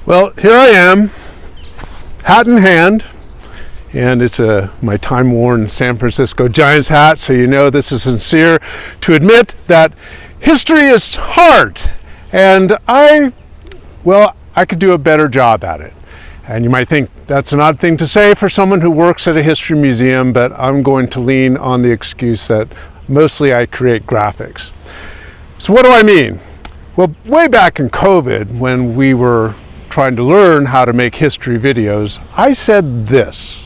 Well, here I am, hat in hand, and it's my time-worn San Francisco Giants hat, so you know this is sincere to admit that history is hard, and I could do a better job at it. And you might think that's an odd thing to say for someone who works at a history museum, but I'm going to lean on the excuse that mostly I create graphics. So what do I mean? Well, way back in COVID, when we were trying to learn how to make history videos, I said this.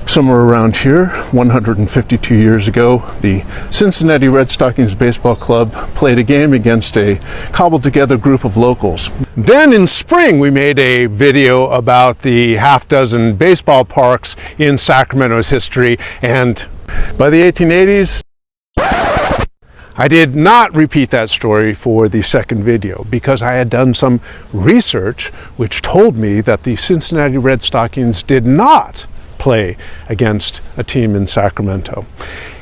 Somewhere around here, 152 years ago, the Cincinnati Red Stockings baseball club played a game against a cobbled together group of locals. Then in spring, we made a video about the half dozen baseball parks in Sacramento's history, and by the 1880s, I did not repeat that story for the second video because I had done some research which told me that the Cincinnati Red Stockings did not play against a team in Sacramento.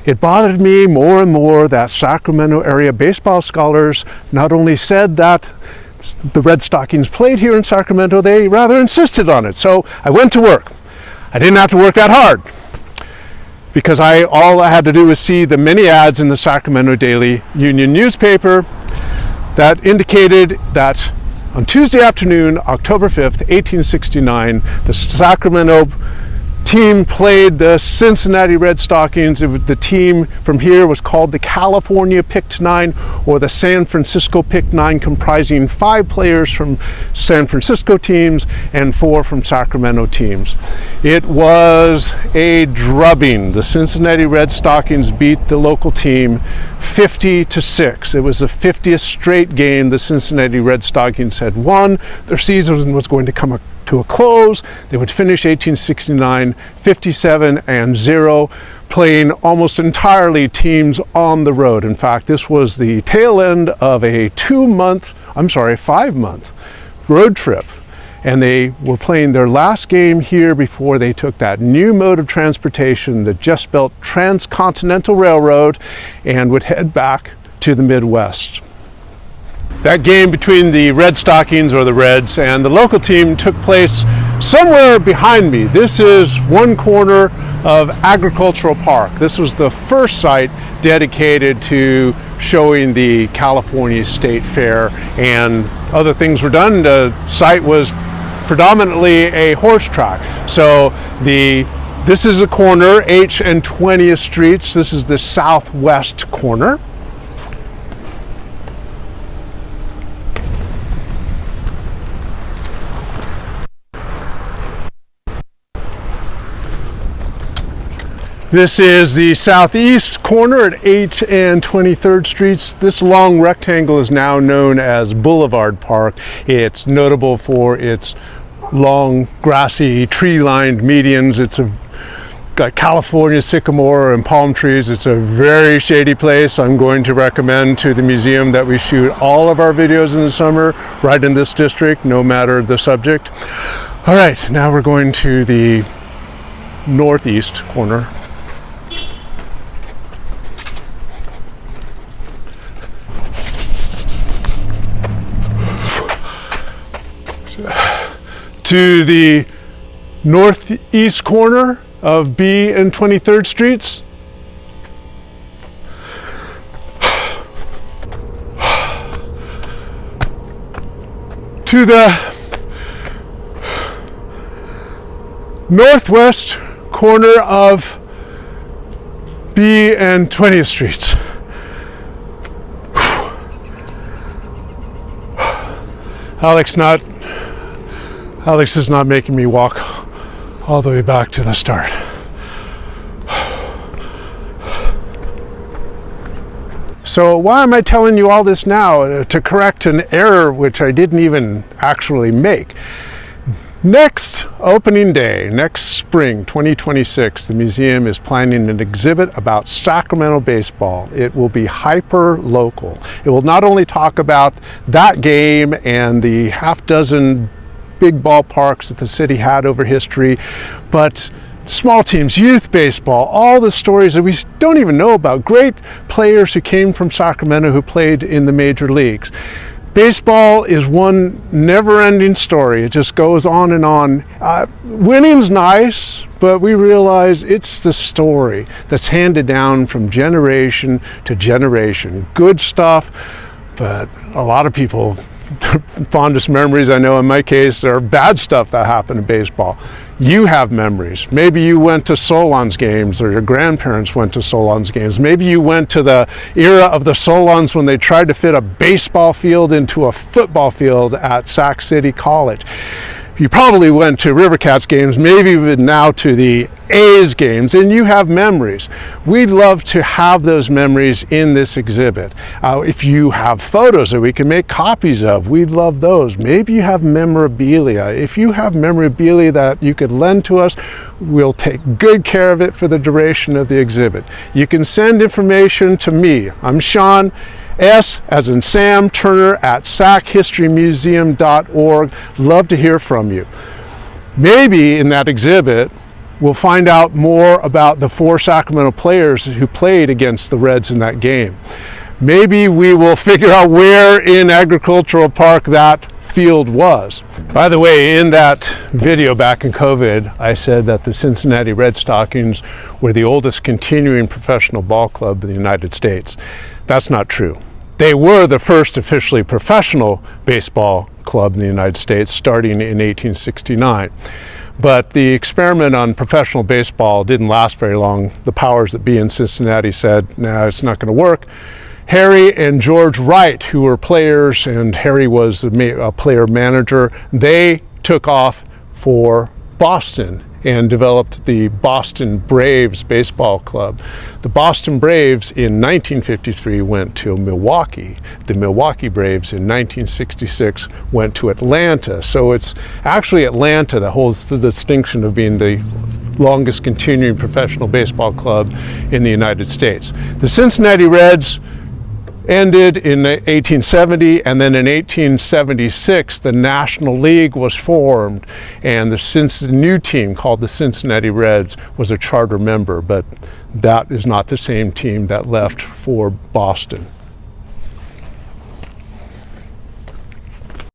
It bothered me more and more that Sacramento area baseball scholars not only said that the Red Stockings played here in Sacramento, they rather insisted on it. So I went to work. I didn't have to work that hard, because all I had to do was see the many ads in the Sacramento Daily Union newspaper that indicated that on Tuesday afternoon, October 5th, 1869, the Sacramento team played the Cincinnati Red Stockings. The team from here was called the California Picked Nine, or the San Francisco Picked Nine, comprising 5 players from San Francisco teams and 4 from Sacramento teams. It was a drubbing. The Cincinnati Red Stockings beat the local team 50-6. It was the 50th straight game the Cincinnati Red Stockings had won. Their season was going to come to a close. They would finish 1869 57-0, playing almost entirely teams on the road. In fact, this was the tail end of a 5-month road trip, and they were playing their last game here before they took that new mode of transportation, the just built Transcontinental Railroad, and would head back to the Midwest. That game between the Red Stockings, or the Reds, and the local team took place somewhere behind me. This is one corner of Agricultural Park. This was the first site dedicated to showing the California State Fair, and other things were done. The site was predominantly a horse track. So this is a corner, H and 20th Streets. This is the southwest corner. This is the southeast corner at 8th and 23rd Streets. This long rectangle is now known as Boulevard Park. It's notable for its long, grassy, tree-lined medians. It's got California sycamore and palm trees. It's a very shady place. I'm going to recommend to the museum that we shoot all of our videos in the summer right in this district, no matter the subject. All right, now we're going to the northeast corner. To the northeast corner of B and 23rd Streets. To the northwest corner of B and 20th Streets. Alex is not making me walk all the way back to the start. So why am I telling you all this now? To correct an error which I didn't even actually make. Next opening day, next spring, 2026, the museum is planning an exhibit about Sacramento baseball. It will be hyper-local. It will not only talk about that game and the half dozen big ballparks that the city had over history, but small teams, youth baseball, all the stories that we don't even know about, great players who came from Sacramento who played in the major leagues. Baseball is one never-ending story. It just goes on and on. Winning's nice, but we realize it's the story that's handed down from generation to generation. Good stuff, but a lot of people, fondest memories, I know in my case, are bad stuff that happened in baseball. You have memories. Maybe you went to Solon's games, or your grandparents went to Solon's games. Maybe you went to the era of the Solons when they tried to fit a baseball field into a football field at Sac City College. You probably went to Rivercats games, maybe even now to the A's games, and you have memories. We'd love to have those memories in this exhibit. If you have photos that we can make copies of, we'd love those. Maybe you have memorabilia. If you have memorabilia that you could lend to us, we'll take good care of it for the duration of the exhibit. You can send information to me. I'm Shawn. S as in Sam Turner at sachistorymuseum.org. Love to hear from you. Maybe in that exhibit we'll find out more about the 4 Sacramento players who played against the Reds in that game. Maybe we will figure out where in Agricultural Park that field was. By the way, in that video back in COVID, I said that the Cincinnati Red Stockings were the oldest continuing professional ball club in the United States. That's not true. They were the first officially professional baseball club in the United States, starting in 1869. But the experiment on professional baseball didn't last very long. The powers that be in Cincinnati said, "No, it's not going to work." Harry and George Wright, who were players, and Harry was a player manager, they took off for Boston and developed the Boston Braves baseball club. The Boston Braves in 1953 went to Milwaukee. The Milwaukee Braves in 1966 went to Atlanta. So it's actually Atlanta that holds the distinction of being the longest continuing professional baseball club in the United States. The Cincinnati Reds ended in 1870, and then in 1876 the National League was formed, and the new team called the Cincinnati Reds was a charter member, but that is not the same team that left for Boston.